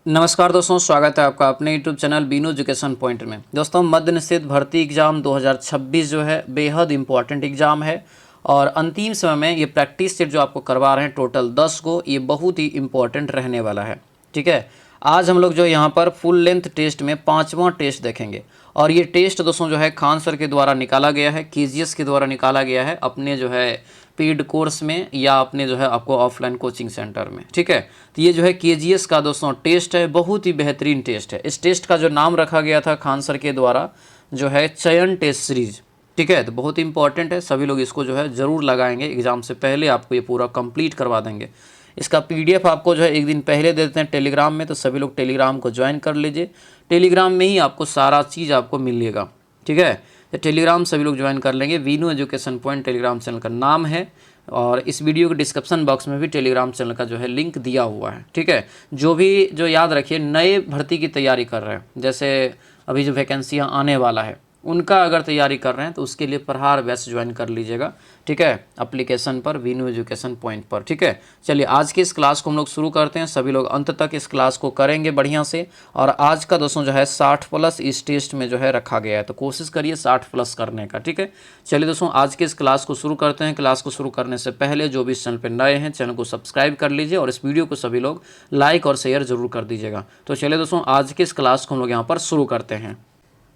नमस्कार दोस्तों, स्वागत है आपका अपने YouTube channel Binu education point में। दोस्तों, मद्य निषेध भर्ती एग्ज़ाम 2026 जो है बेहद इंपॉर्टेंट एग्ज़ाम है और अंतिम समय में ये प्रैक्टिस सेट जो आपको करवा रहे हैं टोटल 10 को, ये बहुत ही इंपॉर्टेंट रहने वाला है। ठीक है, आज हम लोग जो यहाँ पर फुल लेंथ टेस्ट में 5वां टेस्ट देखेंगे और ये टेस्ट दोस्तों जो है खान सर के द्वारा निकाला गया है, केजीएस के द्वारा निकाला गया है अपने जो है पेड कोर्स में या अपने जो है आपको ऑफलाइन कोचिंग सेंटर में। ठीक है, तो ये जो है केजीएस का दोस्तों टेस्ट है, बहुत ही बेहतरीन टेस्ट है। इस टेस्ट का जो नाम रखा गया था खान सर के द्वारा जो है चयन टेस्ट सीरीज। ठीक है, तो बहुत इंपॉर्टेंट है, सभी लोग इसको जो है ज़रूर लगाएंगे। एग्ज़ाम से पहले आपको ये पूरा कंप्लीट करवा देंगे। इसका पीडीएफ आपको जो है एक दिन पहले दे देते हैं टेलीग्राम में, तो सभी लोग टेलीग्राम को ज्वाइन कर लीजिए। टेलीग्राम में ही आपको सारा चीज़ आपको मिलेगा। ठीक है, तो टेलीग्राम सभी लोग ज्वाइन कर लेंगे। Veenu education point Telegram channel का नाम है और इस वीडियो के डिस्क्रिप्शन बॉक्स में भी टेलीग्राम चैनल का जो है लिंक दिया हुआ है। ठीक है, जो याद रखिए नए भर्ती की तैयारी कर रहे हैं, जैसे अभी जो वैकेंसियाँ आने वाला है उनका अगर तैयारी कर रहे हैं तो उसके लिए प्रहार बैच ज्वाइन कर लीजिएगा। ठीक है, एप्लीकेशन पर वीनू एजुकेशन पॉइंट पर। ठीक है, चलिए आज की इस क्लास को हम लोग शुरू करते हैं। सभी लोग अंत तक इस क्लास को करेंगे बढ़िया से। और आज का दोस्तों जो है 60+ इस टेस्ट में जो है रखा गया है, तो कोशिश करिए 60+ करने का। ठीक है, चलिए दोस्तों आज के इस क्लास को शुरू करते हैं। क्लास को शुरू करने से पहले जो भी इस चैनल पर नए हैं चैनल को सब्सक्राइब कर लीजिए और इस वीडियो को सभी लोग लाइक और शेयर जरूर कर दीजिएगा। तो चलिए दोस्तों आज के इस क्लास को हम लोग यहाँ पर शुरू करते हैं।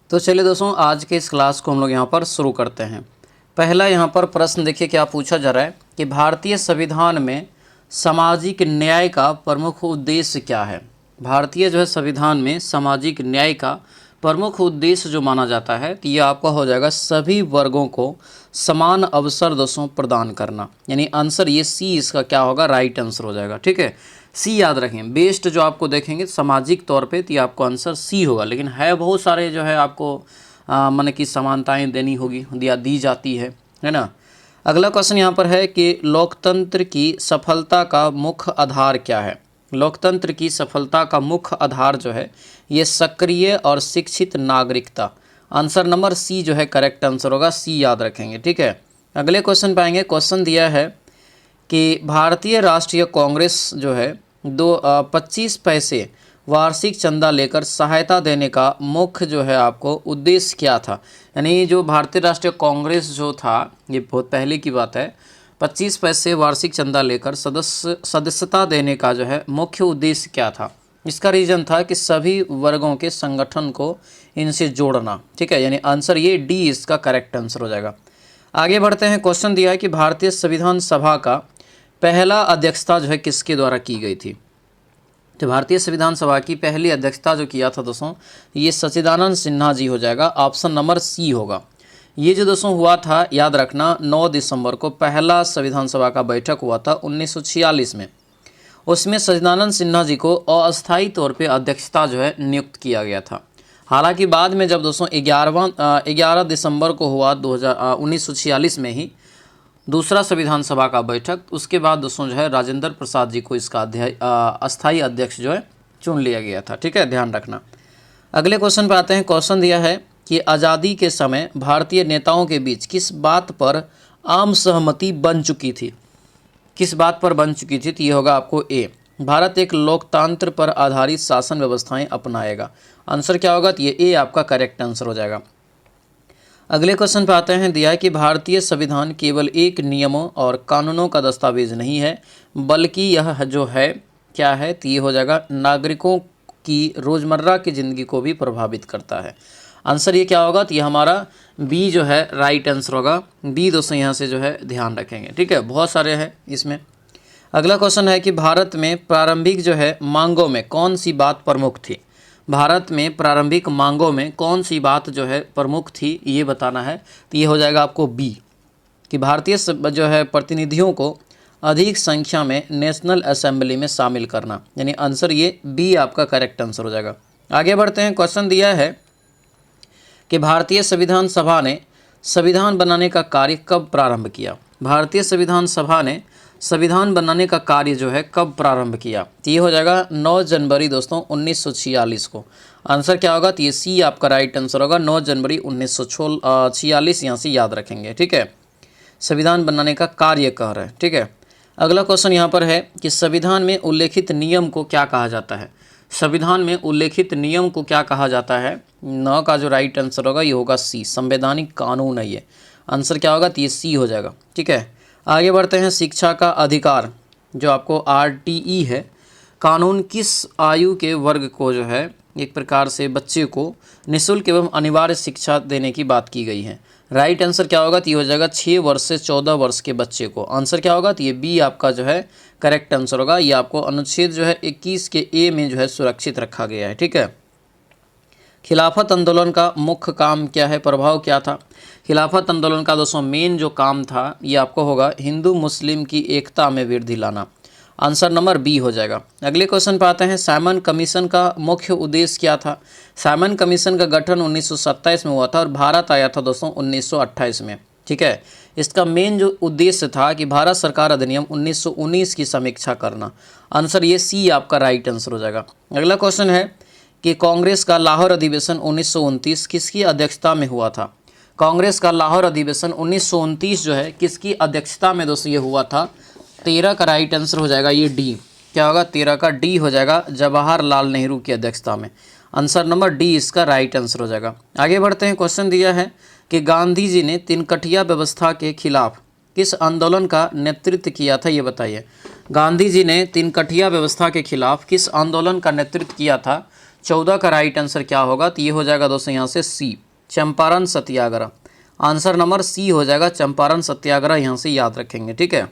तो चलिए दोस्तों आज के इस क्लास को हम लोग यहाँ पर शुरू करते हैं। पहला यहाँ पर प्रश्न देखिए क्या पूछा जा रहा है कि भारतीय संविधान में सामाजिक न्याय का प्रमुख उद्देश्य क्या है। भारतीय जो है संविधान में सामाजिक न्याय का प्रमुख उद्देश्य जो माना जाता है तो ये आपका हो जाएगा सभी वर्गों को समान अवसर दोस्तों प्रदान करना, यानी आंसर ये सी इसका क्या होगा, राइट आंसर हो जाएगा। ठीक है, सी याद रखें। बेस्ट जो आपको देखेंगे सामाजिक तौर पे तो ये आपको आंसर सी होगा, लेकिन है बहुत सारे जो है आपको माने कि समानताएं देनी होगी या दी जाती है ना। अगला क्वेश्चन यहाँ पर है कि लोकतंत्र की सफलता का मुख्य आधार क्या है। लोकतंत्र की सफलता का मुख्य आधार जो है ये सक्रिय और शिक्षित नागरिकता। आंसर नंबर सी जो है करेक्ट आंसर होगा, सी याद रखेंगे। ठीक है, अगले क्वेश्चन पाएंगे। क्वेश्चन दिया है कि भारतीय राष्ट्रीय कांग्रेस जो है 25 पैसे वार्षिक चंदा लेकर सहायता देने का मुख्य जो है आपको उद्देश्य क्या था। यानी जो भारतीय राष्ट्रीय कांग्रेस जो था, ये बहुत पहले की बात है, 25 पैसे वार्षिक चंदा लेकर सदस्यता देने का जो है मुख्य उद्देश्य क्या था। इसका रीज़न था कि सभी वर्गों के संगठन को इनसे जोड़ना। ठीक है, यानी आंसर ये डी इसका करेक्ट आंसर हो जाएगा। आगे बढ़ते हैं। क्वेश्चन दिया है कि भारतीय संविधान सभा का पहला अध्यक्षता जो है किसके द्वारा की गई थी। तो भारतीय संविधान सभा की पहली अध्यक्षता जो किया था दोस्तों ये सच्चिदानंद सिन्हा जी हो जाएगा, ऑप्शन नंबर सी होगा। ये जो दोस्तों हुआ था याद रखना 9 दिसंबर को पहला संविधान सभा का बैठक हुआ था 1946 में। उसमें सच्चिदानंद सिन्हा जी को अस्थायी तौर पे अध्यक्षता जो है नियुक्त किया गया था। हालांकि बाद में जब दोस्तों 11 दिसंबर को हुआ 1946 में ही दूसरा संविधान सभा का बैठक, उसके बाद दोस्तों जो है राजेंद्र प्रसाद जी को इसका अस्थायी अध्यक्ष जो है चुन लिया गया था। ठीक है, ध्यान रखना। अगले क्वेश्चन पर आते हैं। क्वेश्चन दिया है कि आज़ादी के समय भारतीय नेताओं के बीच किस बात पर आम सहमति बन चुकी थी। किस बात पर बन चुकी थी, तो ये होगा आपको ए, भारत एक लोकतंत्र पर आधारित शासन व्यवस्थाएं अपनाएगा। आंसर क्या होगा, तो ये ए आपका करेक्ट आंसर हो जाएगा। अगले क्वेश्चन पर आते हैं। दिया है कि भारतीय संविधान केवल एक नियमों और कानूनों का दस्तावेज नहीं है, बल्कि यह जो है क्या है, तो ये हो जाएगा नागरिकों की रोज़मर्रा की ज़िंदगी को भी प्रभावित करता है। आंसर ये क्या होगा, तो ये हमारा बी जो है राइट आंसर होगा। बी दोस्तों यहाँ से जो है ध्यान रखेंगे। ठीक है, बहुत सारे हैं इसमें। अगला क्वेश्चन है कि भारत में प्रारंभिक जो है मांगों में कौन सी बात प्रमुख थी। भारत में प्रारंभिक मांगों में कौन सी बात जो है प्रमुख थी ये बताना है, तो ये हो जाएगा आपको बी कि भारतीय जो है प्रतिनिधियों को अधिक संख्या में नेशनल असेंबली में शामिल करना, यानी आंसर ये बी आपका करेक्ट आंसर हो जाएगा। आगे बढ़ते हैं। क्वेश्चन दिया है कि भारतीय संविधान सभा ने संविधान बनाने का कार्य कब प्रारंभ किया। भारतीय संविधान सभा ने संविधान बनाने का कार्य जो है कब प्रारंभ किया, तो ये हो जाएगा 9 जनवरी दोस्तों 1946 को। आंसर क्या होगा, तो ये सी आपका राइट आंसर होगा, 9 जनवरी 1946 यहाँ से याद रखेंगे। ठीक है, संविधान बनाने का कार्य कह रहे हैं। ठीक है, अगला क्वेश्चन यहाँ पर है कि संविधान में उल्लेखित नियम को क्या कहा जाता है। संविधान में उल्लेखित नियम को क्या कहा जाता है? न का जो राइट आंसर होगा ये होगा सी, संवैधानिक कानून है ये। आंसर क्या होगा? तो ये सी हो जाएगा। ठीक है, आगे बढ़ते हैं। शिक्षा का अधिकार जो आपको RTE है, कानून किस आयु के वर्ग को जो है एक प्रकार से बच्चे को निःशुल्क एवं अनिवार्य शिक्षा देने की बात की गई है? राइट आंसर क्या होगा? तो ये हो जाएगा 6 वर्ष से 14 वर्ष के बच्चे को। आंसर क्या होगा? तो ये बी आपका जो है करेक्ट आंसर होगा। ये आपको अनुच्छेद जो है 21 के ए में जो है सुरक्षित रखा गया है। ठीक है, खिलाफत आंदोलन का मुख्य काम क्या है, प्रभाव क्या था? खिलाफत आंदोलन का दोस्तों मेन जो काम था ये आपको होगा हिंदू मुस्लिम की एकता में वृद्धि लाना। आंसर नंबर बी हो जाएगा। अगले क्वेश्चन पे आते हैं। साइमन कमीशन का मुख्य उद्देश्य क्या था? साइमन कमीशन का गठन 1927 में हुआ था और भारत आया था दोस्तों 1928 में। ठीक है, इसका मेन जो उद्देश्य था कि भारत सरकार अधिनियम 1919 की समीक्षा करना। आंसर ये सी आपका राइट आंसर हो जाएगा। अगला क्वेश्चन है कि कांग्रेस का लाहौर अधिवेशन 1929 किसकी अध्यक्षता में हुआ था? कांग्रेस का लाहौर अधिवेशन 1929 जो है किसकी अध्यक्षता में दोस्तों ये हुआ था? 13 का राइट आंसर हो जाएगा ये डी। क्या होगा? 13 का डी हो जाएगा, जवाहरलाल नेहरू की अध्यक्षता में। आंसर नंबर डी इसका राइट आंसर हो जाएगा। आगे बढ़ते हैं। क्वेश्चन दिया है कि गांधी जी ने तिनकटिया व्यवस्था के खिलाफ किस आंदोलन का नेतृत्व किया था, ये बताइए। गांधी जी ने तिनकटिया व्यवस्था के खिलाफ किस आंदोलन का नेतृत्व किया था? 14 का राइट आंसर क्या होगा? तो ये हो जाएगा दोस्तों यहाँ से सी, चंपारण सत्याग्रह। आंसर नंबर सी हो जाएगा, चंपारण सत्याग्रह यहाँ से याद रखेंगे। ठीक है,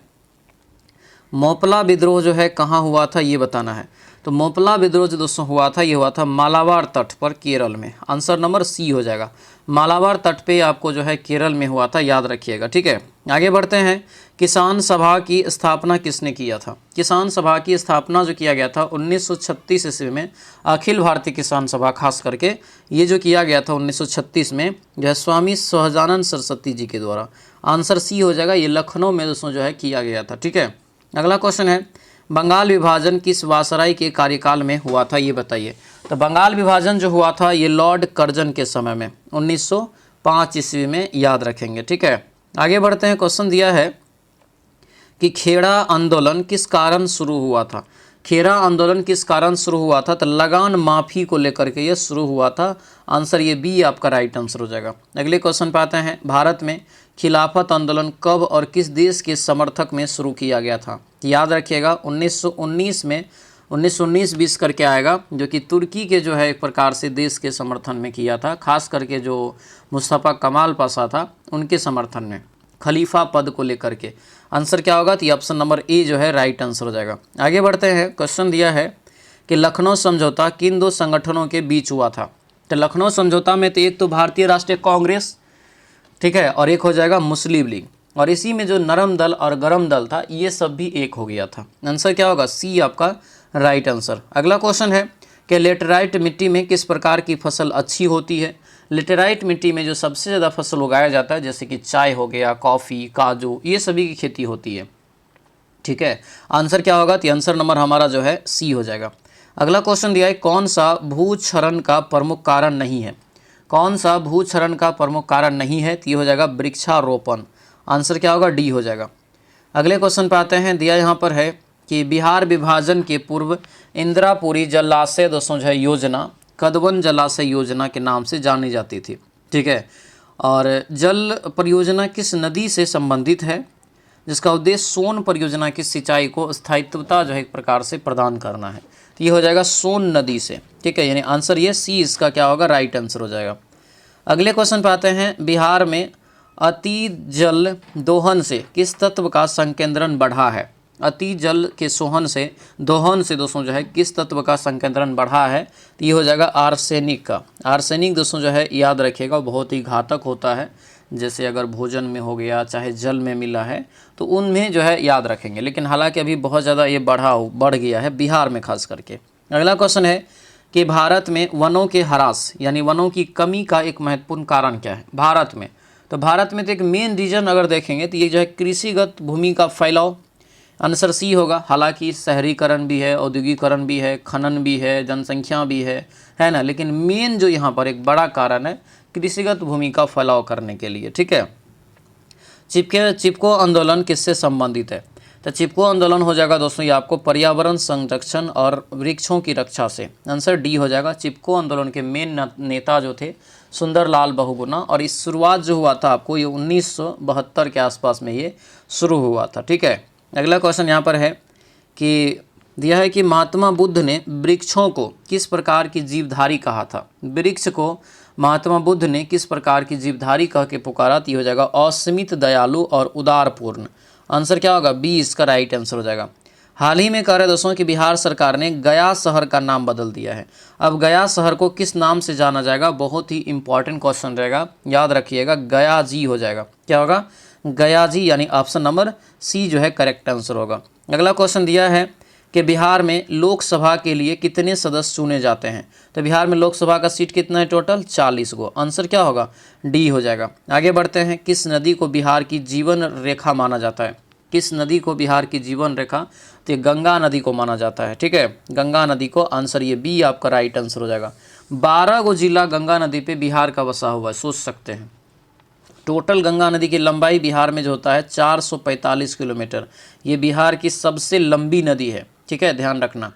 मोपला विद्रोह जो है कहाँ हुआ था ये बताना है। तो मोपला विद्रोह जो दोस्तों हुआ था ये हुआ था मालाबार तट पर, केरल में। आंसर नंबर सी हो जाएगा, मालाबार तट पे आपको जो है केरल में हुआ था, याद रखिएगा। ठीक है, आगे बढ़ते हैं। किसान सभा की स्थापना किसने किया था? किसान सभा की स्थापना जो किया गया था 1936 ईस्वी में, अखिल भारतीय किसान सभा खास करके ये जो किया गया था 1936 में जो है स्वामी सहजानंद सरस्वती जी के द्वारा। आंसर सी हो जाएगा, ये लखनऊ में दोस्तों जो है किया गया था। ठीक है, अगला क्वेश्चन है। बंगाल विभाजन किस वायसराय के कार्यकाल में हुआ था, ये बताइए। तो बंगाल विभाजन जो हुआ था ये लॉर्ड कर्जन के समय में 1905 ईस्वी में, याद रखेंगे। ठीक है, आगे बढ़ते हैं। क्वेश्चन दिया है कि खेड़ा आंदोलन किस कारण शुरू हुआ था? खेड़ा आंदोलन किस कारण शुरू हुआ था? तो लगान माफ़ी को लेकर के ये शुरू हुआ था। आंसर ये बी आपका राइट आंसर हो जाएगा। अगले क्वेश्चन पे आते हैं। भारत में खिलाफत आंदोलन कब और किस देश के समर्थक में शुरू किया गया था? याद रखिएगा 1919 में, 1919-20 करके आएगा, जो कि तुर्की के जो है एक प्रकार से देश के समर्थन में किया था, खास करके जो मुस्तफ़ा कमाल पाशा था उनके समर्थन में, खलीफा पद को लेकर के। आंसर क्या होगा? तो ये ऑप्शन नंबर ए जो है राइट आंसर हो जाएगा। आगे बढ़ते हैं। क्वेश्चन दिया है कि लखनऊ समझौता किन दो संगठनों के बीच हुआ था? तो लखनऊ समझौता में तो एक तो भारतीय राष्ट्रीय कांग्रेस, ठीक है, और एक हो जाएगा मुस्लिम लीग, और इसी में जो नरम दल और गरम दल था ये सब भी एक हो गया था। आंसर क्या होगा? सी आपका राइट आंसर। अगला क्वेश्चन है कि लेटेराइट मिट्टी में किस प्रकार की फसल अच्छी होती है? लेटेराइट मिट्टी में जो सबसे ज़्यादा फसल उगाया जाता है जैसे कि चाय हो गया, कॉफ़ी, काजू, ये सभी की खेती होती है। ठीक है, आंसर क्या होगा? तो आंसर नंबर हमारा जो है सी हो जाएगा। अगला क्वेश्चन दिया है कौन सा भूक्षरण का प्रमुख कारण नहीं है? कौन सा भूक्षरण का प्रमुख कारण नहीं है? तो ये हो जाएगा वृक्षारोपण। आंसर क्या होगा? डी हो जाएगा। अगले क्वेश्चन पे आते हैं। दिया यहाँ पर है कि बिहार विभाजन के पूर्व इंदिरापुरी जलाशय दोस्तों जो है योजना कदवन जलाशय योजना के नाम से जानी जाती थी। ठीक है, और जल परियोजना किस नदी से संबंधित है जिसका उद्देश्य सोन परियोजना की सिंचाई को स्थायित्वता जो है एक प्रकार से प्रदान करना है? तो ये हो जाएगा सोन नदी से। ठीक है, यानी आंसर ये सी इसका क्या होगा? राइट आंसर हो जाएगा। अगले क्वेश्चन पे आते हैं। बिहार में अति जल दोहन से किस तत्व का संकेंद्रण बढ़ा है? अति जल के दोहन से दोस्तों जो है किस तत्व का संकेंद्रण बढ़ा है? तो ये हो जाएगा आर्सेनिक का। आर्सेनिक दोस्तों जो है याद रखिएगा बहुत ही घातक होता है, जैसे अगर भोजन में हो गया चाहे जल में मिला है तो उनमें जो है याद रखेंगे, लेकिन हालांकि अभी बहुत ज़्यादा ये बढ़ गया है बिहार में खास करके। अगला क्वेश्चन है कि भारत में वनों के ह्रास यानी वनों की कमी का एक महत्वपूर्ण कारण क्या है भारत में? तो भारत में तो एक मेन रीजन अगर देखेंगे तो ये जो है कृषिगत भूमि का फैलाव। आंसर सी होगा। हालांकि शहरीकरण भी है, औद्योगिकरण भी है, खनन भी है, जनसंख्या भी है ना, लेकिन मेन जो यहाँ पर एक बड़ा कारण है कृषिगत भूमि का फैलाव करने के लिए। ठीक है, चिपको आंदोलन किससे संबंधित है? तो चिपको आंदोलन हो जाएगा दोस्तों ये आपको पर्यावरण संरक्षण और वृक्षों की रक्षा से। आंसर डी हो जाएगा। चिपको आंदोलन के मेन नेता जो थे सुंदरलाल बहुगुणा, और इस शुरुआत जो हुआ था आपको ये 1972 के आसपास में ये शुरू हुआ था। ठीक है, अगला क्वेश्चन यहाँ पर है कि दिया है कि महात्मा बुद्ध ने वृक्षों को किस प्रकार की जीवधारी कहा था। वृक्ष को महात्मा बुद्ध ने किस प्रकार की जीवधारी कह के पुकारा, तो हो जाएगा असीमित, दयालु और उदारपूर्ण। आंसर क्या होगा, बी इसका राइट आंसर हो जाएगा। हाल ही में कह रहे दोस्तों कि बिहार सरकार ने गया शहर का नाम बदल दिया है। अब गया शहर को किस नाम से जाना जाएगा, बहुत ही इंपॉर्टेंट क्वेश्चन रहेगा, याद रखिएगा, गया जी हो जाएगा। क्या होगा, गया जी, यानी ऑप्शन नंबर सी जो है करेक्ट आंसर होगा। अगला क्वेश्चन दिया है कि बिहार में लोकसभा के लिए कितने सदस्य चुने जाते हैं। तो बिहार में लोकसभा का सीट कितना है, टोटल 40 गो। आंसर क्या होगा, डी हो जाएगा। आगे बढ़ते हैं, किस नदी को बिहार की जीवन रेखा माना जाता है। किस नदी को बिहार की जीवन रेखा, तो ये गंगा नदी को माना जाता है। ठीक है, गंगा नदी को, आंसर ये बी आपका राइट आंसर हो जाएगा। 12 गो जिला गंगा नदी पे बिहार का बसा हुआ है, सोच सकते हैं। टोटल गंगा नदी की लंबाई बिहार में जो होता है 445 किलोमीटर। ये बिहार की सबसे लंबी नदी है। ठीक है, ध्यान रखना।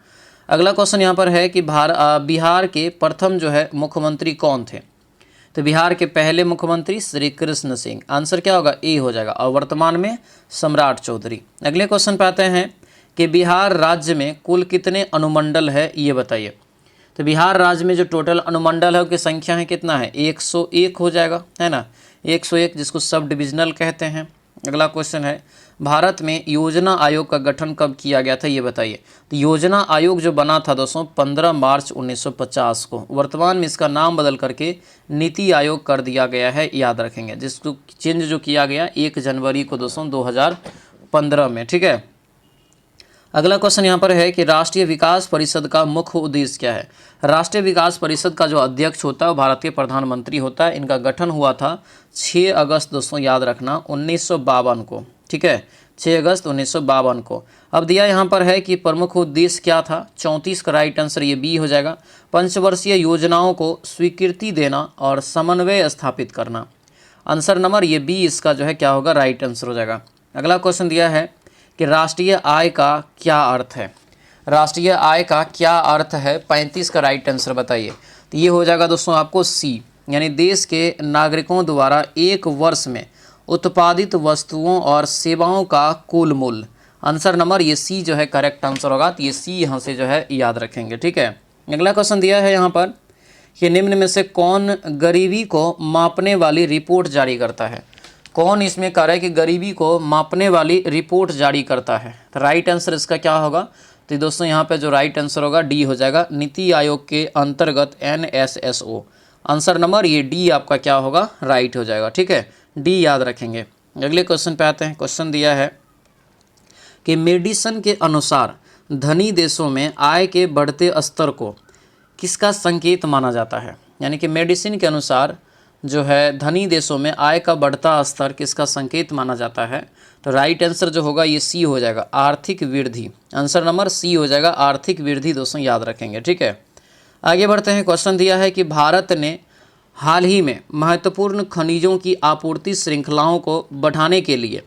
अगला क्वेश्चन यहाँ पर है कि बिहार के प्रथम जो है मुख्यमंत्री कौन थे। तो बिहार के पहले मुख्यमंत्री श्री कृष्ण सिंह। आंसर क्या होगा, ए हो जाएगा। और वर्तमान में सम्राट चौधरी। अगले क्वेश्चन पे आते हैं कि बिहार राज्य में कुल कितने अनुमंडल है, ये बताइए। तो बिहार राज्य में जो टोटल अनुमंडल है उसकी संख्या है कितना है, 101 हो जाएगा, है ना, 101, जिसको सब डिविजनल कहते हैं। अगला क्वेश्चन है, भारत में योजना आयोग का गठन कब किया गया था, ये बताइए। तो योजना आयोग जो बना था दोस्तों 15 मार्च 1950 को। वर्तमान में इसका नाम बदल करके नीति आयोग कर दिया गया है, याद रखेंगे। जिसको चेंज जो किया गया 1 जनवरी को दोस्तों 2015 में। ठीक है, अगला क्वेश्चन यहाँ पर है कि राष्ट्रीय विकास परिषद का मुख्य उद्देश्य क्या है। राष्ट्रीय विकास परिषद का जो अध्यक्ष होता है वो भारत के प्रधानमंत्री होता है। इनका गठन हुआ था 6 अगस्त दोस्तों, याद रखना, 1952 को। ठीक है, 6 अगस्त 1952 को। अब दिया यहाँ पर है कि प्रमुख उद्देश्य क्या था, 34 का राइट आंसर ये बी हो जाएगा। पंचवर्षीय योजनाओं को स्वीकृति देना और समन्वय स्थापित करना। आंसर नंबर ये बी इसका जो है क्या होगा, राइट आंसर हो जाएगा। अगला क्वेश्चन दिया है कि राष्ट्रीय आय का क्या अर्थ है। राष्ट्रीय आय का क्या अर्थ है, 35 का राइट आंसर बताइए। तो ये हो जाएगा दोस्तों आपको सी, यानी देश के नागरिकों द्वारा एक वर्ष में उत्पादित वस्तुओं और सेवाओं का कुल मूल्य। आंसर नंबर ये सी जो है करेक्ट आंसर होगा। तो ये सी यहाँ से जो है याद रखेंगे। ठीक है, अगला क्वेश्चन दिया है यहाँ पर कि निम्न में से कौन गरीबी को मापने वाली रिपोर्ट जारी करता है। कौन इसमें कह रहा है कि गरीबी को मापने वाली रिपोर्ट जारी करता है। तो राइट आंसर इसका क्या होगा, तो दोस्तों यहाँ पे जो राइट आंसर होगा डी हो जाएगा, नीति आयोग के अंतर्गत NSSO। आंसर नंबर ये डी आपका क्या होगा, राइट हो जाएगा। ठीक है, डी याद रखेंगे। अगले क्वेश्चन पे आते हैं। क्वेश्चन दिया है कि मेडिसन के अनुसार धनी देशों में आय के बढ़ते स्तर को किसका संकेत माना जाता है। यानी कि मेडिसिन के अनुसार जो है धनी देशों में आय का बढ़ता स्तर किसका संकेत माना जाता है। तो राइट आंसर जो होगा ये सी हो जाएगा, आर्थिक वृद्धि। आंसर नंबर सी हो जाएगा, आर्थिक वृद्धि दोस्तों याद रखेंगे। ठीक है, आगे बढ़ते हैं। क्वेश्चन दिया है कि भारत ने हाल ही में महत्वपूर्ण खनिजों की आपूर्ति श्रृंखलाओं को बढ़ाने के लिए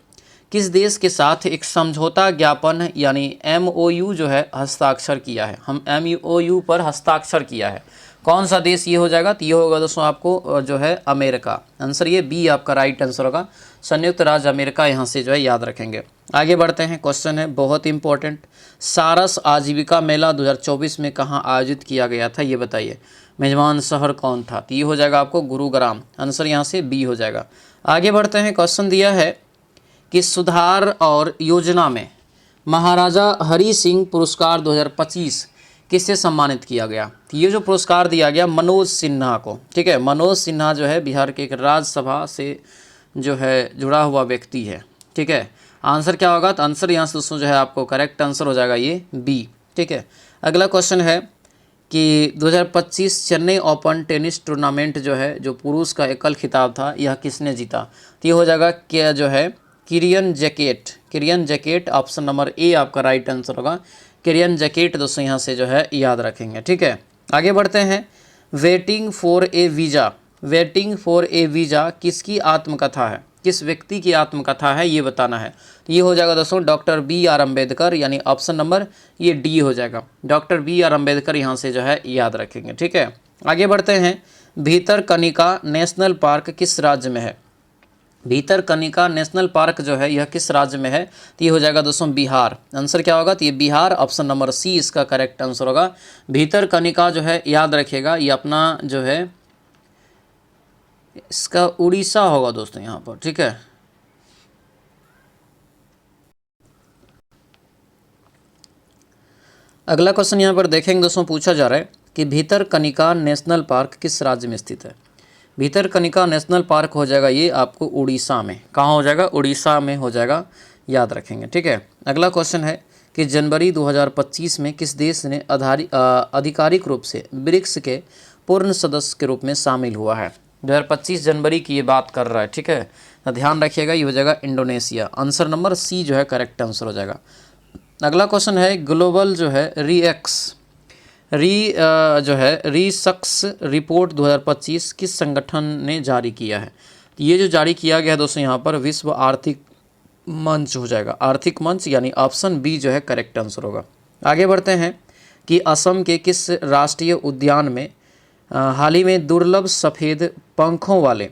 किस देश के साथ एक समझौता ज्ञापन यानी MOU जो है हस्ताक्षर किया है। हम MOU पर हस्ताक्षर किया है। कौन सा देश ये हो जाएगा, तो ये होगा दोस्तों आपको जो है अमेरिका। आंसर ये बी आपका राइट आंसर होगा, संयुक्त राज्य अमेरिका, यहाँ से जो है याद रखेंगे। आगे बढ़ते हैं। क्वेश्चन है बहुत इंपॉर्टेंट, सारस आजीविका मेला 2024 में कहाँ आयोजित किया गया था, ये बताइए। मेजबान शहर कौन था, तो ये हो जाएगा आपको गुरुग्राम। आंसर यहाँ से बी हो जाएगा। आगे बढ़ते हैं। क्वेश्चन दिया है कि सुधार और योजना में महाराजा हरि सिंह पुरस्कार 2025 किससे सम्मानित किया गया। तो ये जो पुरस्कार दिया गया मनोज सिन्हा को। ठीक है, मनोज सिन्हा जो है बिहार के एक राज्यसभा से जो है जुड़ा हुआ व्यक्ति है। ठीक है, आंसर क्या होगा, तो आंसर यहाँ से दोस्तों जो है आपको करेक्ट आंसर हो जाएगा ये बी। ठीक है, अगला क्वेश्चन है कि 2025 चेन्नई ओपन टेनिस टूर्नामेंट जो है जो पुरुष का एकल खिताब था, यह किसने जीता। तो ये हो जाएगा क्या जो है किरियन जैकेट। किरियन जैकेट, ऑप्शन नंबर ए आपका राइट आंसर होगा, किरियन जैकेट दोस्तों यहाँ से जो है याद रखेंगे। ठीक है, आगे बढ़ते हैं। Waiting for a visa. Waiting for a visa किसकी आत्मकथा है। किस व्यक्ति की आत्मकथा है ये बताना है। तो ये हो जाएगा दोस्तों डॉक्टर बी आर अम्बेडकर, यानी ऑप्शन नंबर ये डी हो जाएगा। डॉक्टर बी आर अम्बेडकर यहाँ से जो है याद रखेंगे। ठीक है, आगे बढ़ते हैं। भितरकनिका नेशनल पार्क किस राज्य में है? भितरकनिका नेशनल पार्क जो है यह किस राज्य में है? तो ये हो जाएगा दोस्तों बिहार। आंसर क्या होगा? तो ये बिहार, ऑप्शन नंबर सी इसका करेक्ट आंसर होगा। भितरकनिका जो है याद रखिएगा, ये अपना जो है इसका उड़ीसा होगा दोस्तों यहाँ पर। ठीक है, अगला क्वेश्चन यहाँ पर देखेंगे दोस्तों, पूछा जा रहा है कि भितरकनिका नेशनल पार्क किस राज्य में स्थित है? भितरकनिका नेशनल पार्क हो जाएगा ये आपको उड़ीसा में। कहाँ हो जाएगा? उड़ीसा में हो जाएगा, याद रखेंगे। ठीक है, अगला क्वेश्चन है कि जनवरी 2025 में किस देश ने आधिकारिक रूप से ब्रिक्स के पूर्ण सदस्य के रूप में शामिल हुआ है? 2025 जनवरी की ये बात कर रहा है। ठीक है, तो ध्यान रखिएगा, ये हो जाएगा इंडोनेशिया। आंसर नंबर सी जो है करेक्ट आंसर हो जाएगा। अगला क्वेश्चन है ग्लोबल जो है रीसक्स रिपोर्ट 2025 किस संगठन ने जारी किया है? ये जो जारी किया गया है दोस्तों यहाँ पर विश्व आर्थिक मंच हो जाएगा, आर्थिक मंच, यानी ऑप्शन बी जो है करेक्ट आंसर होगा। आगे बढ़ते हैं कि असम के किस राष्ट्रीय उद्यान में हाल ही में दुर्लभ सफ़ेद पंखों वाले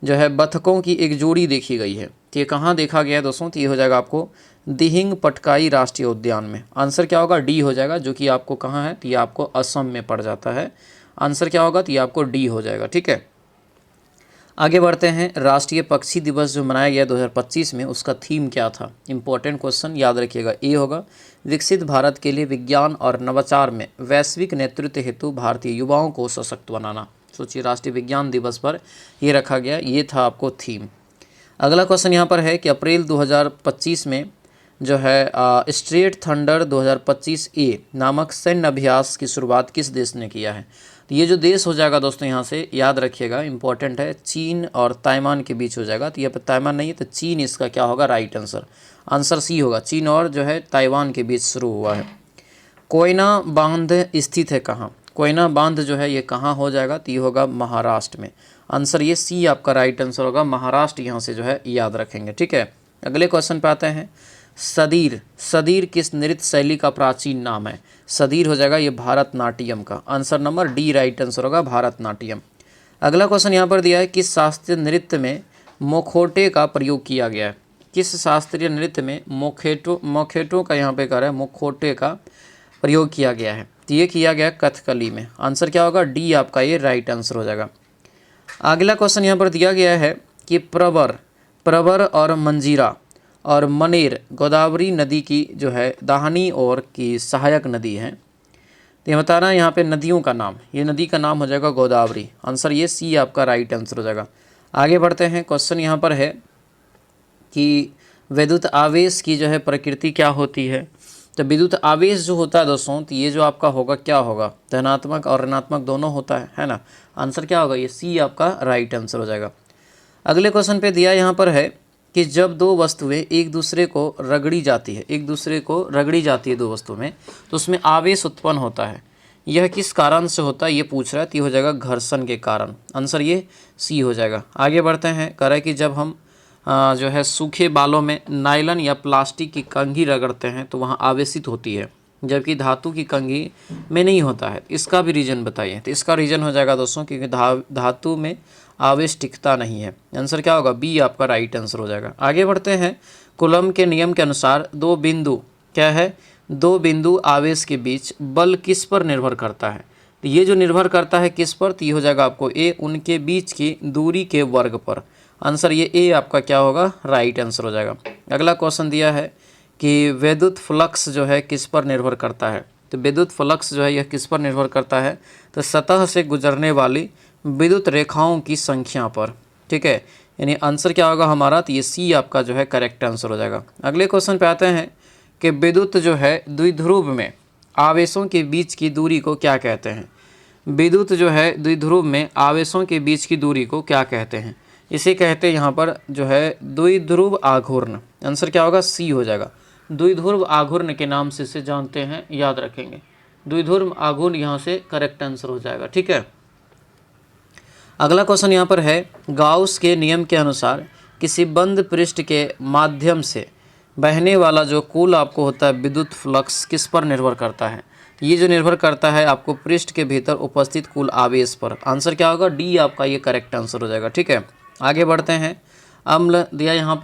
जो है बतखों की एक जोड़ी देखी गई है? तो ये कहाँ देखा गया है दोस्तों? तो ये हो जाएगा आपको दिहिंग पटकाई राष्ट्रीय उद्यान में। आंसर क्या होगा? डी हो जाएगा, जो कि आपको कहाँ है? तो ये आपको असम में पड़ जाता है। आंसर क्या होगा? तो ये आपको डी हो जाएगा। ठीक है, आगे बढ़ते हैं। राष्ट्रीय पक्षी दिवस जो मनाया गया 2025 में, उसका थीम क्या था? इंपॉर्टेंट क्वेश्चन, याद रखिएगा। ए होगा विकसित भारत के लिए विज्ञान और नवाचार में वैश्विक नेतृत्व हेतु भारतीय युवाओं को सशक्त बनाना। सोचिए, राष्ट्रीय विज्ञान दिवस पर ये रखा गया, ये था आपको थीम। अगला क्वेश्चन यहाँ पर है कि अप्रैल 2025 में जो है स्ट्रेट थंडर 2025 ए नामक सैन्य अभ्यास की शुरुआत किस देश ने किया है? तो ये जो देश हो जाएगा दोस्तों यहाँ से याद रखिएगा, इंपॉर्टेंट है, चीन और ताइवान के बीच हो जाएगा। तो ये पर ताइवान नहीं है तो चीन इसका क्या होगा? Right answer. आंसर सी होगा, चीन और जो है ताइवान के बीच शुरू हुआ है। कोयना बांध स्थित है कहाँ? कोयना बांध जो है ये कहाँ हो जाएगा? तो ये होगा महाराष्ट्र में। आंसर ये सी आपका राइट आंसर होगा, महाराष्ट्र यहाँ से जो है याद रखेंगे। ठीक है, अगले क्वेश्चन पे आते हैं। सदीर किस नृत्य शैली का प्राचीन नाम है? सदीर हो जाएगा ये भारतनाट्यम का। Answer number D right answer होगा, भारतनाट्यम। अगला क्वेश्चन यहाँ पर दिया है किस शास्त्रीय नृत्य में मोखोटे का प्रयोग किया गया है? किस शास्त्रीय नृत्य में मोखेटो का यहाँ पे कह रहा है मुखोटे का प्रयोग किया गया है? तो ये किया गया कथकली में। आंसर क्या होगा? डी आपका ये राइट आंसर हो जाएगा। अगला क्वेश्चन यहाँ पर दिया गया है कि प्रवर और मंजीरा और मनेर गोदावरी नदी की जो है दाहिनी ओर की सहायक नदी है। तो ये बताना यहाँ पे नदियों का नाम, ये नदी का नाम हो जाएगा गोदावरी। आंसर ये सी आपका राइट आंसर हो जाएगा। आगे बढ़ते हैं। क्वेश्चन यहाँ पर है कि विद्युत आवेश की जो है प्रकृति क्या होती है? तो विद्युत आवेश जो होता है दोस्तों, तो ये जो आपका होगा क्या होगा? धनात्मक और ऋणात्मक दोनों होता है ना। आंसर क्या होगा? ये सी आपका राइट आंसर हो जाएगा। अगले क्वेश्चन पे दिया यहाँ पर है कि जब दो वस्तुएं एक दूसरे को रगड़ी जाती है दो वस्तुओं में, तो उसमें आवेश उत्पन्न होता है। यह किस कारण से होता है ये पूछ रहा है। तो ये हो जाएगा घर्षण के कारण। आंसर ये सी हो जाएगा। आगे बढ़ते हैं। कह रहा है कि जब हम जो है सूखे बालों में नायलॉन या प्लास्टिक की कंघी रगड़ते हैं तो वहाँ आवेशित होती है, जबकि धातु की कंघी में नहीं होता है। इसका भी रीज़न बताइए। तो इसका रीज़न हो जाएगा दोस्तों क्योंकि धातु में आवेश टिकता नहीं है। आंसर क्या होगा? बी आपका राइट आंसर हो जाएगा। आगे बढ़ते हैं। कूलम्ब के नियम के अनुसार दो बिंदु आवेश के बीच बल किस पर निर्भर करता है? तो ये जो निर्भर करता है किस पर? तो ये हो जाएगा आपको ए, उनके बीच की दूरी के वर्ग पर। आंसर ये ए आपका क्या होगा? राइट आंसर हो जाएगा। अगला क्वेश्चन दिया है कि विद्युत फ्लक्स जो है किस पर निर्भर करता है? तो विद्युत फ्लक्स जो है यह किस पर निर्भर करता है? तो सतह से गुजरने वाली विद्युत रेखाओं की संख्या पर। ठीक है, यानी आंसर क्या होगा हमारा? तो ये सी आपका जो है करेक्ट आंसर हो जाएगा। अगले क्वेश्चन पे आते हैं कि विद्युत जो है द्विध्रुव में आवेशों के बीच की दूरी को क्या कहते हैं? विद्युत जो है द्विध्रुव में आवेशों के बीच की दूरी को क्या कहते हैं? इसे कहते हैं यहाँ पर जो है द्विध्रुव आघूर्ण। आंसर क्या होगा? सी हो जाएगा। द्विध्रुव आघूर्ण के नाम से इसे जानते हैं, याद रखेंगे। द्विध्रुव आघूर्ण यहाँ से करेक्ट आंसर हो जाएगा। ठीक है, अगला क्वेश्चन यहाँ पर है। गाउस के नियम के अनुसार किसी बंद पृष्ठ के माध्यम से बहने वाला जो कुल आपको होता है विद्युत फ्लक्स किस पर निर्भर करता है? ये जो निर्भर करता है आपको पृष्ठ के भीतर उपस्थित कुल आवेश पर। आंसर क्या होगा? डी आपका ये करेक्ट आंसर हो जाएगा। ठीक है, आगे बढ़ते हैं। अम्ल दिया यहाँ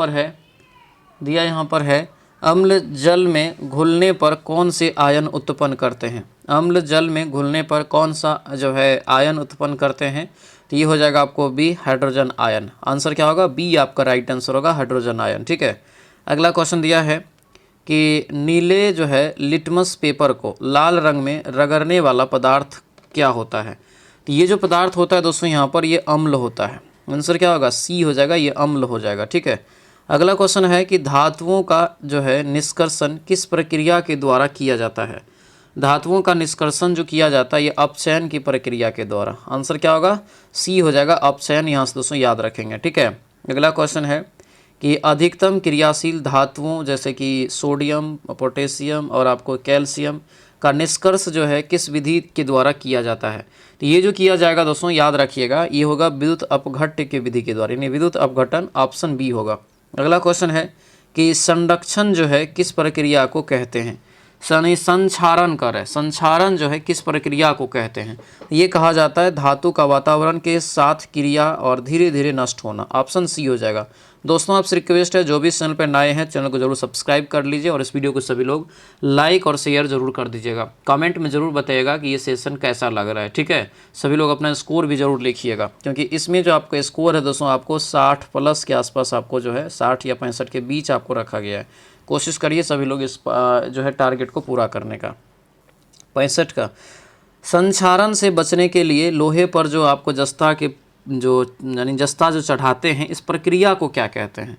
पर है अम्ल जल में घुलने पर कौन से आयन उत्पन्न करते हैं? अम्ल जल में घुलने पर कौन सा जो है आयन उत्पन्न करते हैं? तो ये हो जाएगा आपको बी, हाइड्रोजन आयन। आंसर क्या होगा? बी आपका राइट आंसर होगा, हाइड्रोजन आयन। ठीक है, अगला क्वेश्चन दिया है कि नीले जो है लिटमस पेपर को लाल रंग में रगड़ने वाला पदार्थ क्या होता है? तो ये जो पदार्थ होता है दोस्तों यहाँ पर ये अम्ल होता है। आंसर क्या होगा? सी हो जाएगा, ये अम्ल हो जाएगा। ठीक है, अगला क्वेश्चन है कि धातुओं का जो है निष्कर्षण किस प्रक्रिया के द्वारा किया जाता है? धातुओं का निष्कर्षण जो किया जाता है ये अपचयन की प्रक्रिया के द्वारा। आंसर क्या होगा? सी हो जाएगा, अपचयन। यहाँ से दोस्तों याद रखेंगे। ठीक है, अगला क्वेश्चन है कि अधिकतम क्रियाशील धातुओं जैसे कि सोडियम, पोटेशियम और आपको कैल्शियम का निष्कर्ष जो है किस विधि के द्वारा किया जाता है? तो ये जो किया जाएगा दोस्तों याद रखिएगा, ये होगा विद्युत अपघट्य की विधि के द्वारा, यानी विद्युत अपघटन। ऑप्शन बी होगा। अगला क्वेश्चन है कि संरक्षण जो है किस प्रक्रिया को कहते हैं? संक्षारण संक्षारण जो है किस प्रक्रिया को कहते हैं? ये कहा जाता है धातु का वातावरण के साथ क्रिया और धीरे धीरे नष्ट होना। ऑप्शन सी हो जाएगा। दोस्तों आपसे रिक्वेस्ट है, जो भी चैनल पर नए हैं चैनल को जरूर सब्सक्राइब कर लीजिए और इस वीडियो को सभी लोग लाइक और शेयर जरूर कर दीजिएगा। कमेंट में ज़रूर बताइएगा कि ये सेशन कैसा लग रहा है। ठीक है, सभी लोग अपना स्कोर भी ज़रूर लिखिएगा, क्योंकि इसमें जो आपका स्कोर है दोस्तों आपको 60 प्लस के आसपास आपको जो है 60 या 65 के बीच आपको रखा गया है। कोशिश करिए सभी लोग इस जो है टारगेट को पूरा करने का। 65 का। संक्षारण से बचने के लिए लोहे पर जो आपको जस्ता के जो यानी जस्ता जो चढ़ाते हैं इस प्रक्रिया को क्या कहते हैं?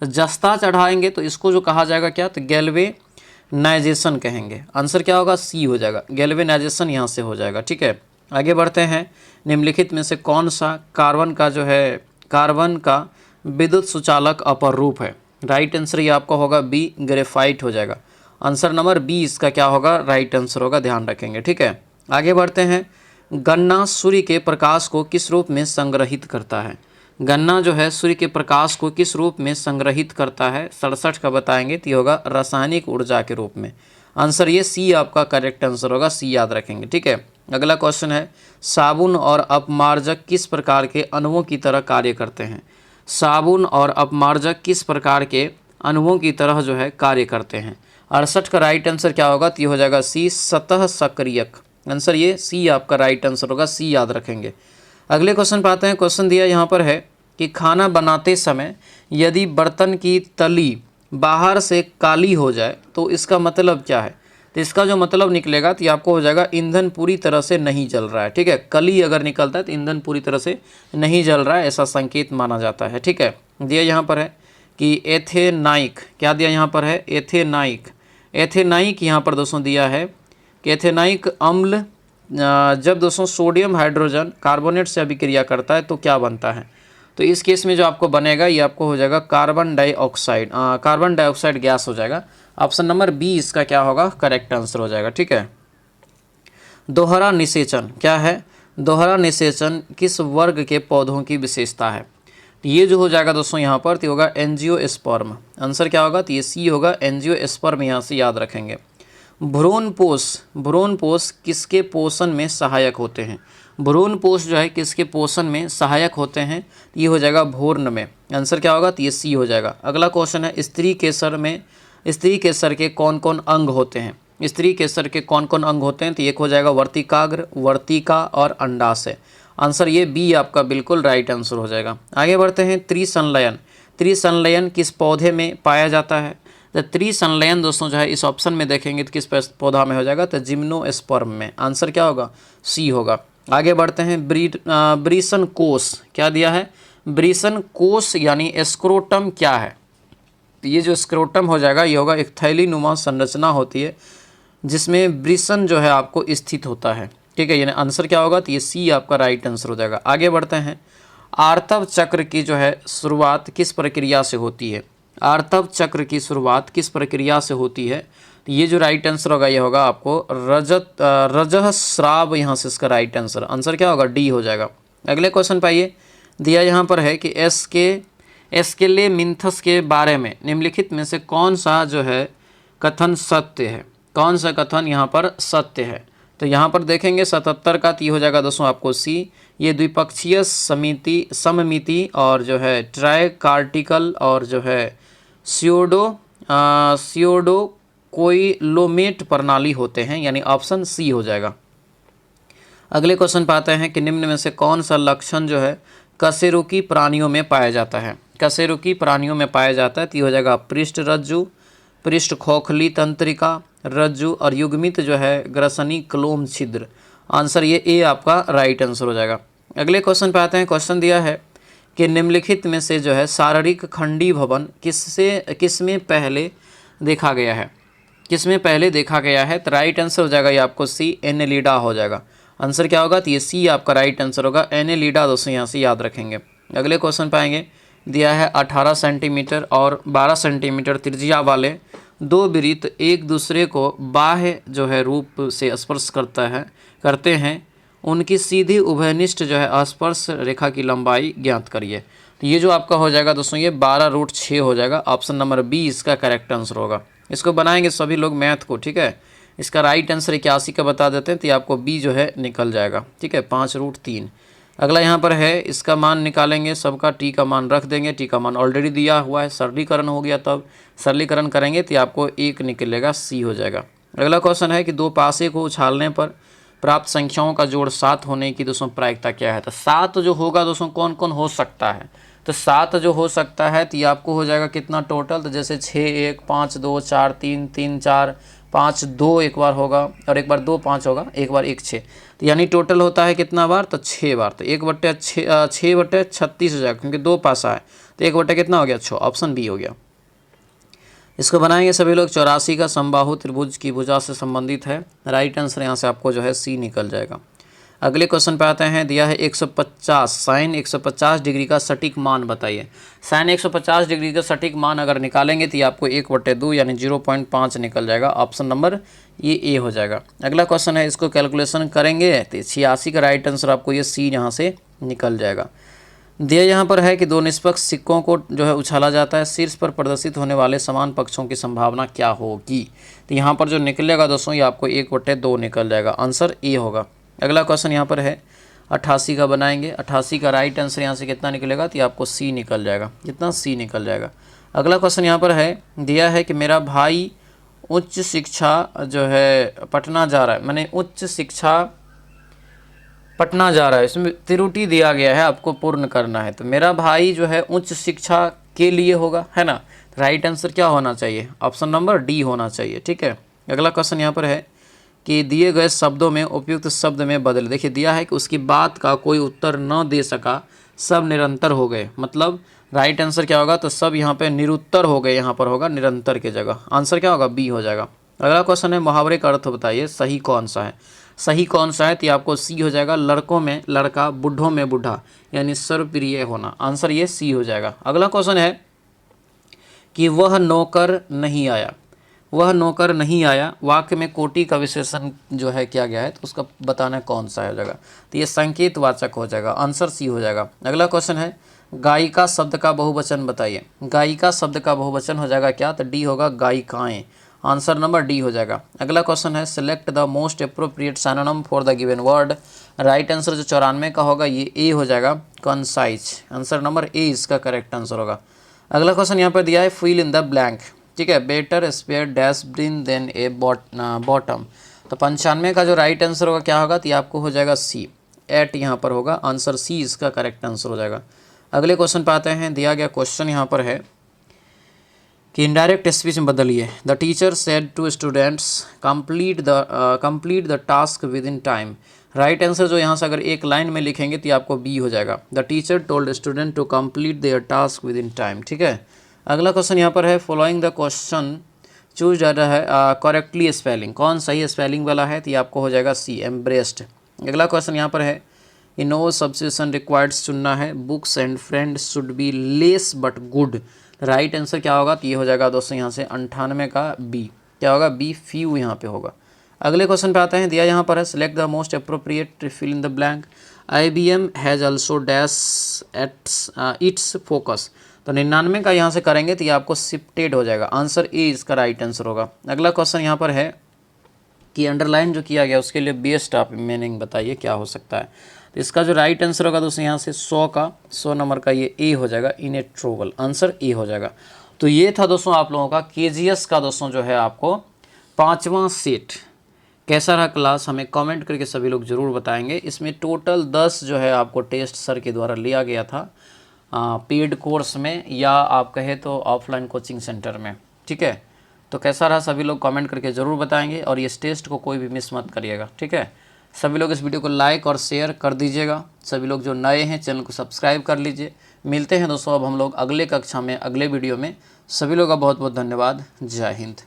तो जस्ता चढ़ाएंगे तो इसको जो कहा जाएगा क्या? तो गैल्वेनाइजेशन कहेंगे। आंसर क्या होगा? सी हो जाएगा, गैल्वेनाइजेशन यहाँ से हो जाएगा। ठीक है, आगे बढ़ते हैं। निम्नलिखित में से कौन सा कार्बन का विद्युत सुचालक अपर रूप है? राइट आंसर ये आपका होगा बी, ग्रेफाइट हो जाएगा। आंसर नंबर बी इसका क्या होगा? राइट आंसर होगा, ध्यान रखेंगे। ठीक है, आगे बढ़ते हैं। गन्ना सूर्य के प्रकाश को किस रूप में संग्रहित करता है? गन्ना जो है सूर्य के प्रकाश को किस रूप में संग्रहित करता है? 67 का बताएंगे तो ये होगा रासायनिक ऊर्जा के रूप में। आंसर ये सी आपका करेक्ट आंसर होगा, सी याद रखेंगे। ठीक है, अगला क्वेश्चन है साबुन और अपमार्जक किस प्रकार के अणुओं की तरह कार्य करते हैं? साबुन और अपमार्जक किस प्रकार के अणुओं की तरह जो है कार्य करते हैं? 68 का राइट आंसर क्या होगा? तो ये हो जाएगा सी, सतह सक्रियक। आंसर ये सी आपका राइट आंसर होगा, सी याद रखेंगे। अगले क्वेश्चन पे आते हैं। क्वेश्चन दिया यहाँ पर है कि खाना बनाते समय यदि बर्तन की तली बाहर से काली हो जाए तो इसका मतलब क्या है? तो इसका जो मतलब निकलेगा तो ये आपको हो जाएगा ईंधन पूरी तरह से नहीं जल रहा है। ठीक है, कली अगर निकलता है तो ईंधन पूरी तरह से नहीं जल रहा है, ऐसा संकेत माना जाता है। ठीक है, दिया यहाँ पर है कि एथेनाइक, क्या दिया यहाँ पर है? एथेनाइक यहाँ पर दोस्तों दिया है कि एथेनाइक अम्ल जब दोस्तों सोडियम हाइड्रोजन कार्बोनेट से अभिक्रिया करता है तो क्या बनता है? तो इस केस में जो आपको बनेगा ये आपको हो जाएगा कार्बन डाइऑक्साइड गैस हो जाएगा। ऑप्शन नंबर बी इसका क्या होगा? करेक्ट आंसर हो जाएगा। ठीक है, दोहरा निषेचन क्या है? दोहरा निषेचन किस वर्ग के पौधों की विशेषता है? तो ये जो हो जाएगा दोस्तों यहाँ पर तो होगा एंजियोस्पर्म। आंसर क्या होगा? तो ये सी होगा, एंजियोस्पर्म यहाँ से याद रखेंगे। भ्रूणपोष किसके पोषण में सहायक होते हैं? भ्रूणपोष जो है किसके पोषण में सहायक होते हैं? ये हो जाएगा भ्रूण में। आंसर क्या होगा? तो ये सी हो जाएगा। अगला क्वेश्चन है स्त्री केसर के कौन कौन अंग होते हैं? स्त्री केसर के कौन कौन अंग होते हैं? तो एक हो जाएगा वर्तिकाग्र, वर्तिका और अंडाशय। आंसर ये बी आपका बिल्कुल राइट आंसर हो जाएगा। आगे बढ़ते हैं। त्रिसंलयन किस पौधे में पाया जाता है? तो त्रिसंलयन दोस्तों जो है इस ऑप्शन में देखेंगे तो किस पौधा में हो जाएगा? तो जिम्नोस्पर्म में। आंसर क्या होगा? सी होगा। आगे बढ़ते हैं। ब्रीसन कोष क्या दिया है? ब्रीसन कोष यानी स्क्रोटम क्या है? तो ये जो स्क्रोटम हो जाएगा ये होगा एक थैली नुमा संरचना होती है जिसमें ब्रीसन जो है आपको स्थित होता है। ठीक है, यानी आंसर क्या होगा? तो ये सी आपका राइट आंसर हो जाएगा। आगे बढ़ते हैं। आर्तव चक्र की जो है शुरुआत किस प्रक्रिया से होती है? आर्तव चक्र की शुरुआत किस प्रक्रिया से होती है? तो ये जो राइट आंसर होगा ये होगा आपको रजस्राव, यहाँ से इसका राइट आंसर क्या होगा? डी हो जाएगा। अगले क्वेश्चन पे आइए। दिया यहाँ पर है कि एस्केलेमिन्थस के बारे में निम्नलिखित में से कौन सा जो है कथन सत्य है, कौन सा कथन यहाँ पर सत्य है। तो यहाँ पर देखेंगे 77 का ती हो जाएगा दोस्तों आपको सी। ये द्विपक्षीय सममिति और जो है ट्राइकार्टिकल और जो है सियोडो कोइलोमेट प्रणाली होते हैं, यानी ऑप्शन सी हो जाएगा। अगले क्वेश्चन पाते हैं कि निम्न में से कौन सा लक्षण जो है कशेरुकी प्राणियों में पाया जाता है। कशेरुकी प्राणियों में पाया जाता है तो ये हो जाएगा पृष्ठ रज्जु, पृष्ठ खोखली तंत्रिका रज्जु और युग्मित जो है ग्रसनी क्लोम छिद्र। आंसर ये ए आपका राइट आंसर हो जाएगा। अगले क्वेश्चन पे आते हैं। क्वेश्चन दिया है कि निम्नलिखित में से जो है शारीरिक खंडी भवन किसमें पहले देखा गया है, किसमें पहले देखा गया है। तो राइट आंसर हो जाएगा ये आपको सी, एनेलिडा हो जाएगा। आंसर क्या होगा, तो ये सी आपका राइट आंसर होगा, एनेलिडा दोस्तों यहाँ से याद रखेंगे। अगले क्वेश्चन पाएंगे, दिया है 18 सेंटीमीटर और 12 सेंटीमीटर त्रिज्या वाले दो वृत्त एक दूसरे को बाह्य जो है रूप से स्पर्श करते हैं, उनकी सीधी उभयनिष्ठ जो है स्पर्श रेखा की लंबाई ज्ञात करिए। तो ये जो आपका हो जाएगा दोस्तों ये 12√6 हो जाएगा। ऑप्शन नंबर बी इसका करेक्ट आंसर होगा। इसको बनाएंगे सभी लोग मैथ को, ठीक है। इसका राइट आंसर 81 का बता देते हैं तो ये आपको बी जो है निकल जाएगा, ठीक है, 5√3। अगला यहाँ पर है, इसका मान निकालेंगे सबका, टी का मान रख देंगे। टी का मान ऑलरेडी दिया हुआ है, सरलीकरण हो गया, तब सरलीकरण करेंगे तो आपको 1 निकलेगा, सी हो जाएगा। अगला क्वेश्चन है कि दो पासे को उछालने पर प्राप्त संख्याओं का जोड़ 7 होने की दोस्तों प्रायिकता क्या है। तो 7 जो होगा दोस्तों कौन कौन हो सकता है, तो 7 जो हो सकता है तो ये आपको हो जाएगा कितना टोटल, तो जैसे 6 1 5 2 4 3 3 4 5 2 एक बार होगा और एक बार 2 5 होगा, एक बार 1 6, तो यानी टोटल होता है कितना बार, तो 6 बार। तो 1/6 हो जाएगा क्योंकि 2 पासा है, तो 1/, कितना हो गया, 6। ऑप्शन बी हो गया। इसको बनाएंगे सभी लोग। 84 का समबाहु त्रिभुज की भुजा से संबंधित है। राइट आंसर यहाँ से आपको जो है सी निकल जाएगा। अगले क्वेश्चन पे आते हैं। दिया है 150 साइन 150 डिग्री का सटीक मान बताइए। साइन 150 डिग्री का सटीक मान अगर निकालेंगे तो ये आपको 1/2 यानी 0.5 निकल जाएगा। ऑप्शन नंबर ये ए हो जाएगा। अगला क्वेश्चन है, इसको कैलकुलेशन करेंगे तो 86 का राइट आंसर आपको ये सी यहाँ से निकल जाएगा। दिया यहाँ पर है कि दो निष्पक्ष सिक्कों को जो है उछाला जाता है, शीर्ष पर प्रदर्शित होने वाले समान पक्षों की संभावना क्या होगी। तो यहाँ पर जो निकलेगा दोस्तों ये आपको 1/2 निकल जाएगा। आंसर ए होगा। अगला क्वेश्चन यहाँ पर है 88 का बनाएंगे। 88 का राइट आंसर यहाँ से कितना निकलेगा, तो ये आपको सी निकल जाएगा। कितना, सी निकल जाएगा। अगला क्वेश्चन यहाँ पर है, दिया है कि मेरा भाई उच्च शिक्षा जो है पटना जा रहा है, मैंने उच्च शिक्षा पटना जा रहा है, इसमें त्रुटि दिया गया है, आपको पूर्ण करना है। तो मेरा भाई जो है उच्च शिक्षा के लिए होगा, है ना। राइट आंसर क्या होना चाहिए, ऑप्शन नंबर डी होना चाहिए, ठीक है। अगला क्वेश्चन यहाँ पर है कि दिए गए शब्दों में उपयुक्त शब्द में बदल। देखिए दिया है कि उसकी बात का कोई उत्तर न दे सका, सब निरंतर हो गए। मतलब राइट आंसर क्या होगा, तो सब यहाँ पे निरुत्तर हो गए, यहाँ पर होगा निरंतर की जगह। आंसर क्या होगा, बी हो जाएगा। अगला क्वेश्चन है, मुहावरे का अर्थ बताइए, सही कौन सा है। सही कौन सा है, तो आपको सी हो जाएगा। लड़कों में लड़का, बूढ़ों में बूढ़ा, यानी सर्वप्रिय होना। आंसर ये सी हो जाएगा। अगला क्वेश्चन है कि वह नौकर नहीं आया। वह नौकर नहीं आया वाक्य में कोटि का विशेषण जो है किया गया है, तो उसका बताना कौन सा हो जाएगा, तो ये संकेतवाचक हो जाएगा। आंसर सी हो जाएगा। अगला क्वेश्चन है, गायिका शब्द का बहुवचन बताइए। गायिका शब्द का बहुवचन हो जाएगा क्या, तो डी होगा, गायिकाएं। आंसर नंबर डी हो जाएगा। अगला क्वेश्चन है, select the most appropriate synonym for the given word. Right answer जो 94 का होगा ये ए हो जाएगा, कंसाइज। आंसर नंबर ए इसका करेक्ट आंसर होगा। अगला क्वेश्चन यहाँ पर दिया है, फिल इन द ब्लैंक, ठीक है। बेटर स्पेयर डैशबिन देन ए बॉटम। तो 95 का जो राइट आंसर होगा क्या होगा, तो ये आपको हो जाएगा सी, एट यहाँ पर होगा। आंसर सी इसका करेक्ट आंसर हो जाएगा। अगले क्वेश्चन पे आते हैं। दिया गया क्वेश्चन यहाँ पर है कि इनडायरेक्ट स्पीच में बदलिए। The teacher said to students complete the task within time. Right answer जो यहाँ से अगर एक लाइन में लिखेंगे तो आपको बी हो जाएगा। The teacher told student to complete their task within time, ठीक है। अगला क्वेश्चन यहाँ पर है, following the question choose data है करेक्टली स्पेलिंग। कौन सही स्पेलिंग वाला है, तो ये आपको हो जाएगा सी, एम्ब्रेस्ड। अगला क्वेश्चन यहाँ पर है, इन नो सब्सिट्यूशन रिक्वायर्ड्स चुनना है। Books and friends should be less but good. Right answer क्या होगा, तो ये हो जाएगा दोस्तों यहाँ से 98 का बी। क्या होगा, बी, फ्यू यहाँ पे होगा। अगले क्वेश्चन पे आते हैं। दिया यहाँ पर है, select the most appropriate fill in the blank. IBM has also dash at its focus. तो 99 का यहाँ से करेंगे तो ये आपको शिफ्टेड हो जाएगा। आंसर ए इसका राइट आंसर होगा। अगला क्वेश्चन यहाँ पर है कि अंडरलाइन जो किया गया उसके लिए बेस्ट आप मीनिंग बताइए क्या हो सकता है। तो इसका जो राइट आंसर होगा दोस्तों यहाँ से 100 नंबर का ये ए हो जाएगा, इन ए ट्रोवल। आंसर ए हो जाएगा। तो ये था दोस्तों आप लोगों का केजीएस का दोस्तों जो है आपको 5वां सेट। कैसा रहा क्लास हमें कमेंट करके सभी लोग ज़रूर बताएंगे। इसमें टोटल 10 जो है आपको टेस्ट सर के द्वारा लिया गया था पेड कोर्स में या आप कहे तो ऑफलाइन कोचिंग सेंटर में, ठीक है। तो कैसा रहा सभी लोग कमेंट करके ज़रूर बताएंगे और इस टेस्ट को कोई भी मिस मत करिएगा, ठीक है। सभी लोग इस वीडियो को लाइक और शेयर कर दीजिएगा। सभी लोग जो नए हैं चैनल को सब्सक्राइब कर लीजिए। मिलते हैं दोस्तों अब हम लोग अगले कक्षा में, अगले वीडियो में। सभी लोग का बहुत बहुत धन्यवाद। जय हिंद।